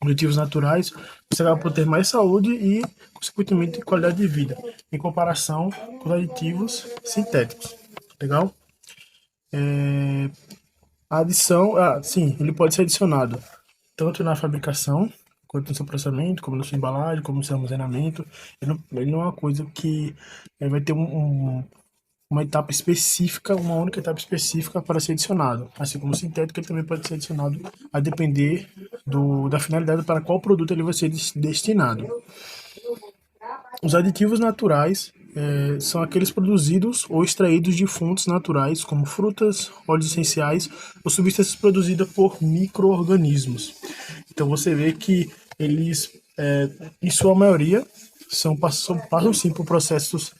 aditivos naturais, você acaba por ter mais saúde e, consequentemente, qualidade de vida, em comparação com os aditivos sintéticos. Legal? A adição, sim, ele pode ser adicionado tanto na fabricação, quanto no seu processamento, como na sua embalagem, como no seu armazenamento. Ele não é uma coisa que vai ter uma etapa específica, uma única etapa específica para ser adicionado. Assim como o sintético, ele também pode ser adicionado a depender da finalidade para qual produto ele vai ser destinado. Os aditivos naturais são aqueles produzidos ou extraídos de fontes naturais, como frutas, óleos essenciais ou substâncias produzidas por micro-organismos. Então você vê que eles, em sua maioria, passam sim por processos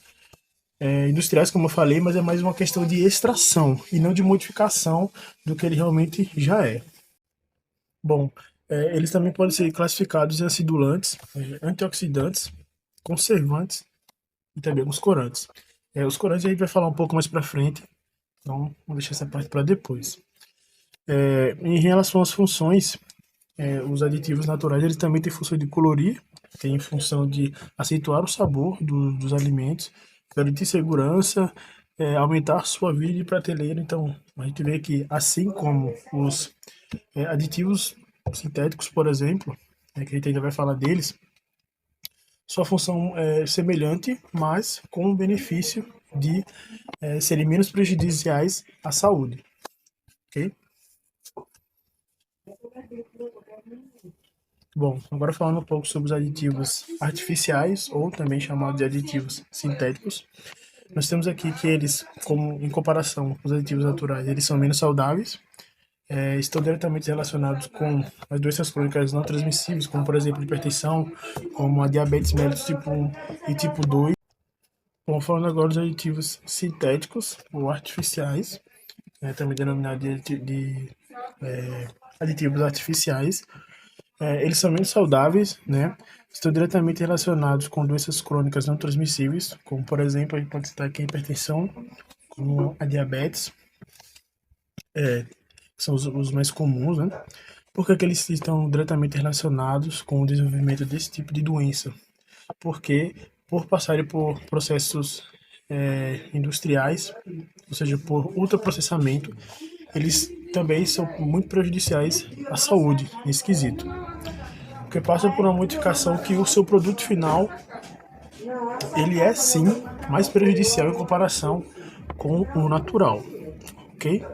industriais, como eu falei, mas é mais uma questão de extração e não de modificação do que ele realmente já é. Bom, eles também podem ser classificados em acidulantes, antioxidantes, conservantes e também os corantes. Os corantes a gente vai falar um pouco mais para frente, então vou deixar essa parte para depois. Em relação às funções, os aditivos naturais eles também têm função de colorir, tem função de acentuar o sabor dos alimentos, garantir segurança, aumentar sua vida de prateleira. Então, a gente vê que, assim como os aditivos sintéticos, por exemplo, que a gente ainda vai falar deles, sua função é semelhante, mas com o benefício de serem menos prejudiciais à saúde. Ok? Bom, agora falando um pouco sobre os aditivos artificiais, ou também chamados de aditivos sintéticos. Nós temos aqui que eles, em comparação com os aditivos naturais, eles são menos saudáveis, estão diretamente relacionados com as doenças crônicas não transmissíveis, como por exemplo a hipertensão, como a diabetes mellitus tipo 1 e tipo 2. Bom, falando agora dos aditivos sintéticos ou artificiais, também denominados de aditivos artificiais, Eles são menos saudáveis, né? Estão diretamente relacionados com doenças crônicas não transmissíveis, como, por exemplo, a gente pode citar aqui a hipertensão, como a diabetes, que são os mais comuns, né? Por que eles estão diretamente relacionados com o desenvolvimento desse tipo de doença? Porque, por passarem por processos industriais, ou seja, por ultraprocessamento, eles também são muito prejudiciais à saúde, nesse quesito. Porque passa por uma modificação que o seu produto final, ele é sim mais prejudicial em comparação com o natural, ok?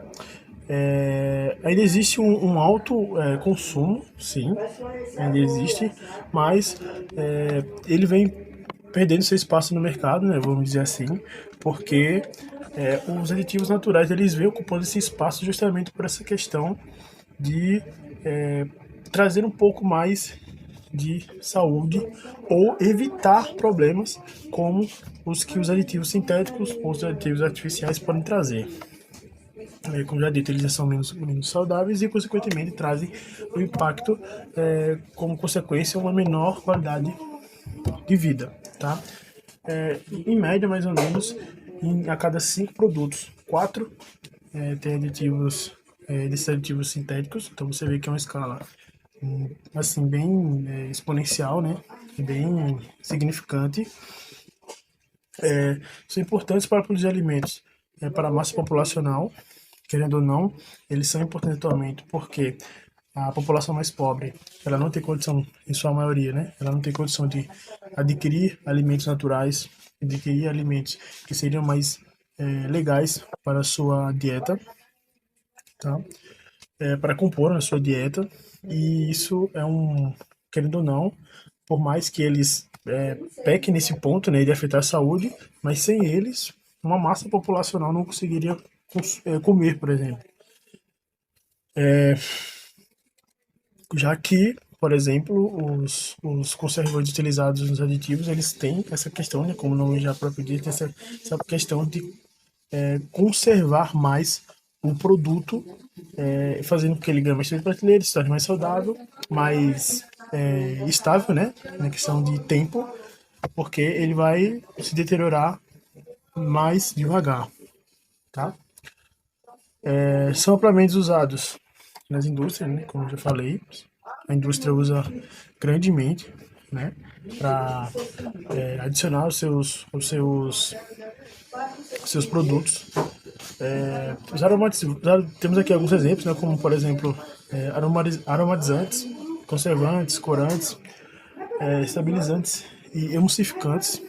Ainda existe um alto consumo, sim, ainda existe, mas ele vem perdendo seu espaço no mercado, né, vamos dizer assim, porque os aditivos naturais eles vêm ocupando esse espaço justamente por essa questão de trazer um pouco mais de saúde ou evitar problemas como os que os aditivos sintéticos ou os aditivos artificiais podem trazer. Como já dito, eles já são menos saudáveis e, consequentemente, trazem um impacto, como consequência, uma menor qualidade de vida, tá? Em média, mais ou menos, a cada 5 produtos, 4 tem aditivos, desses aditivos sintéticos. Então, você vê que é uma escala, assim, bem exponencial, né? Bem significante. São importantes para produzir alimentos para a massa populacional. Querendo ou não, eles são importantes atualmente porque a população mais pobre, ela não tem condição, em sua maioria, né? Ela não tem condição de adquirir alimentos naturais, adquirir alimentos que seriam mais legais para a sua dieta, tá? Para compor na sua dieta. E isso querendo ou não, por mais que eles pequem nesse ponto, né, de afetar a saúde, mas sem eles, uma massa populacional não conseguiria comer, por exemplo. Já que, por exemplo, os conservantes utilizados nos aditivos, eles têm essa questão, né, como o nome já próprio diz, tem essa questão de conservar mais o produto, fazendo com que ele ganhe mais tempo de prateleira, se torne mais saudável, mais estável, né, na questão de tempo, porque ele vai se deteriorar mais devagar, tá? São amplamente usados nas indústrias, né, como eu já falei. A indústria usa grandemente, né, para adicionar os seus produtos. Os temos aqui alguns exemplos, né, como por exemplo aromatizantes, conservantes, corantes, estabilizantes e emulsificantes.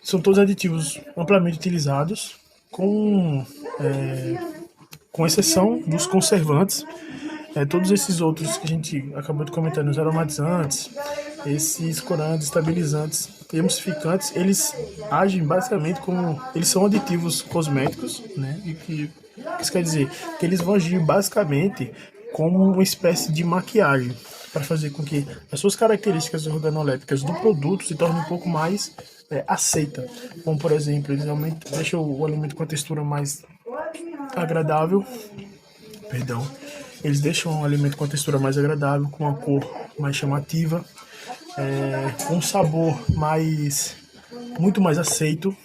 São todos aditivos amplamente utilizados, com exceção dos conservantes. Todos esses outros que a gente acabou de comentar, os aromatizantes, esses corantes, estabilizantes e emulsificantes, eles agem basicamente como... Eles são aditivos cosméticos, né? E que isso quer dizer que eles vão agir basicamente como uma espécie de maquiagem, para fazer com que as suas características organolépticas do produto se tornem um pouco mais aceita. Como, por exemplo, eles deixam o alimento com a textura mais agradável, perdão, eles deixam o alimento com a textura mais agradável, com a cor mais chamativa, com um sabor muito mais aceito,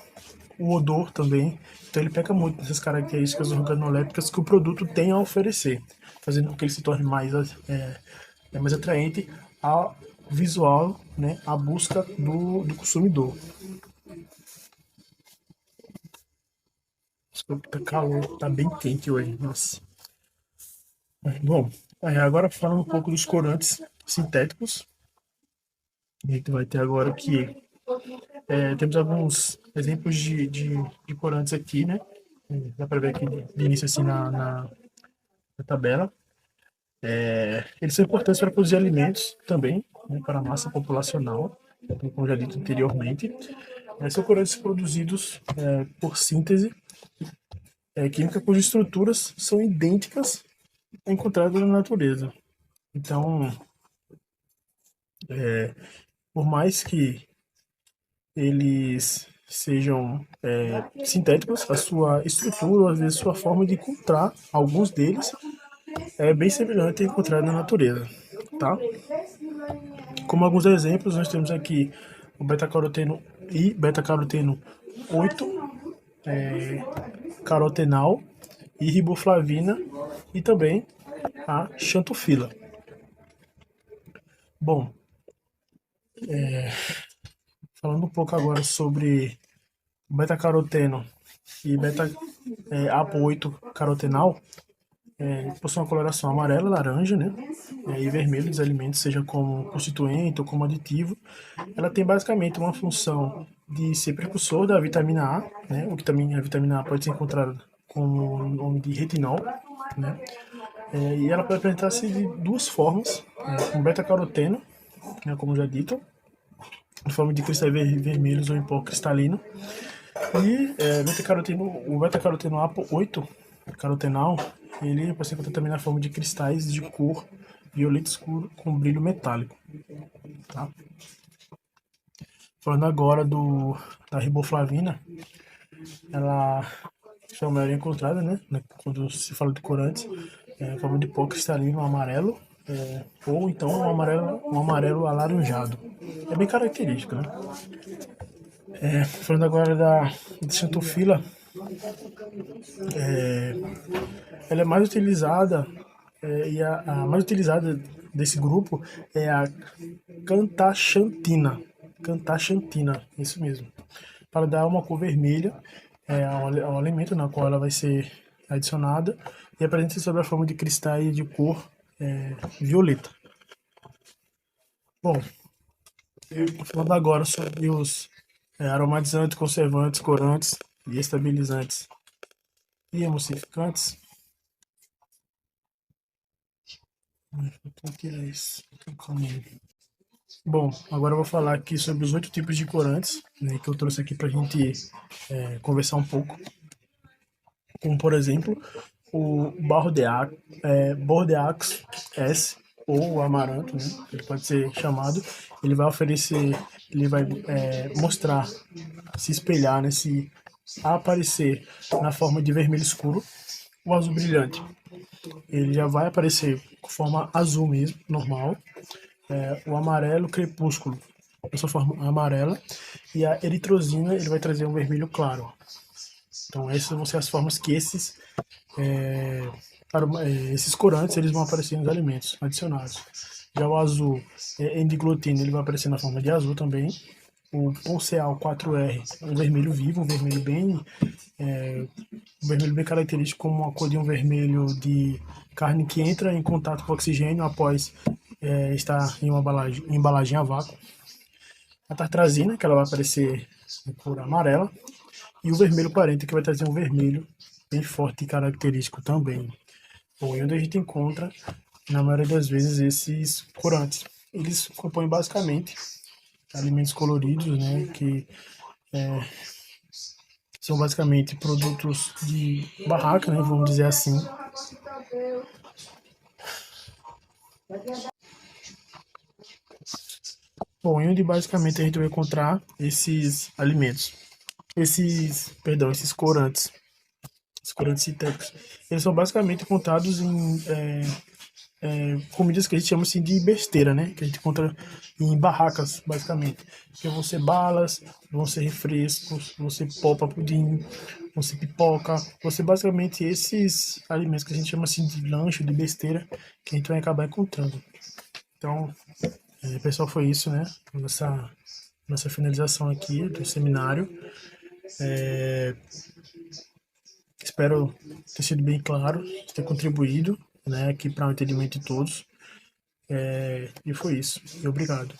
o odor também. Então ele peca muito nessas características organolépticas que o produto tem a oferecer, fazendo com que ele se torne mais atraente ao visual, né, à busca do consumidor. Tá calor, tá bem quente hoje, nossa. Bom, agora falando um pouco dos corantes sintéticos, a gente vai ter agora que temos alguns exemplos de corantes aqui, né? Dá para ver aqui de início assim na tabela. Eles são importantes para produzir alimentos também, né, para a massa populacional, como já dito anteriormente. São corantes produzidos por síntese química, cujas estruturas são idênticas encontradas na natureza. Então, por mais que eles sejam sintéticos, a sua estrutura, ou às vezes sua forma de encontrar alguns deles é bem semelhante ao encontrado na natureza, tá? Como alguns exemplos, nós temos aqui o beta-caroteno e beta-caroteno 8, carotenal e riboflavina e também a xantofila. Bom, falando um pouco agora sobre beta-caroteno e APO8 carotenal, possui uma coloração amarela, laranja, né? E vermelho dos alimentos, seja como constituinte ou como aditivo. Ela tem basicamente uma função de ser precursor da vitamina A, né? O que também a vitamina A pode ser encontrada com o nome de retinol, né? E ela pode apresentar-se de duas formas, com beta-caroteno, né, como já dito, em forma de cristais vermelhos ou em pó cristalino. E o beta-caroteno APO8 carotenal, ele pode ser encontrado também na forma de cristais de cor violeta escuro com brilho metálico. Tá? Falando agora da riboflavina, ela é a maior encontrada, né? Quando se fala de corantes, em forma de pó cristalino amarelo, ou então um amarelo alaranjado. É bem característico, né? Falando agora da xantofila, ela é mais utilizada, e a mais utilizada desse grupo é a cantaxantina. Cantaxantina, isso mesmo. Para dar uma cor vermelha ao alimento na qual ela vai ser adicionada e apresenta-se sob a forma de cristais de cor violeta. Bom, falando agora sobre os aromatizantes, conservantes, corantes e estabilizantes e emulsificantes. Bom, agora eu vou falar aqui sobre os 8 tipos de corantes, né, que eu trouxe aqui para a gente conversar um pouco. Como, por exemplo, o Bordeaux S, ou o amaranto, né, ele pode ser chamado. Ele vai mostrar, se espelhar, né, se aparecer na forma de vermelho escuro ou azul brilhante. Ele já vai aparecer com forma azul mesmo, normal. O amarelo crepúsculo, essa forma amarela. E a eritrosina, ele vai trazer um vermelho claro. Então essas vão ser as formas que esses corantes eles vão aparecer nos alimentos adicionados. Já o azul endiglutina, ele vai aparecer na forma de azul também. O Ponceal 4R, um vermelho vivo, um vermelho bem característico, como a cor de um vermelho de carne que entra em contato com o oxigênio após estar em uma embalagem a vácuo. A tartrazina, que ela vai aparecer em cor amarela. E o vermelho 40, que vai trazer um vermelho bem forte e característico também. Bom, e onde a gente encontra, na maioria das vezes, esses corantes. Eles compõem basicamente alimentos coloridos, né, que são basicamente produtos de barraca, né, vamos dizer assim. Bom, e onde basicamente a gente vai encontrar esses alimentos, esses corantes, os corantes sintéticos. Eles são basicamente encontrados em comidas que a gente chama assim de besteira, né? Que a gente encontra em barracas, basicamente. Que vão ser balas, vão ser refrescos, vão ser popa pudim, vão ser pipoca, vão ser basicamente esses alimentos que a gente chama assim de lanche, de besteira, que a gente vai acabar encontrando. Então, pessoal, foi isso, né? Nossa finalização aqui do seminário. Espero ter sido bem claro, ter contribuído, né, aqui para o entendimento de todos. E foi isso. E obrigado.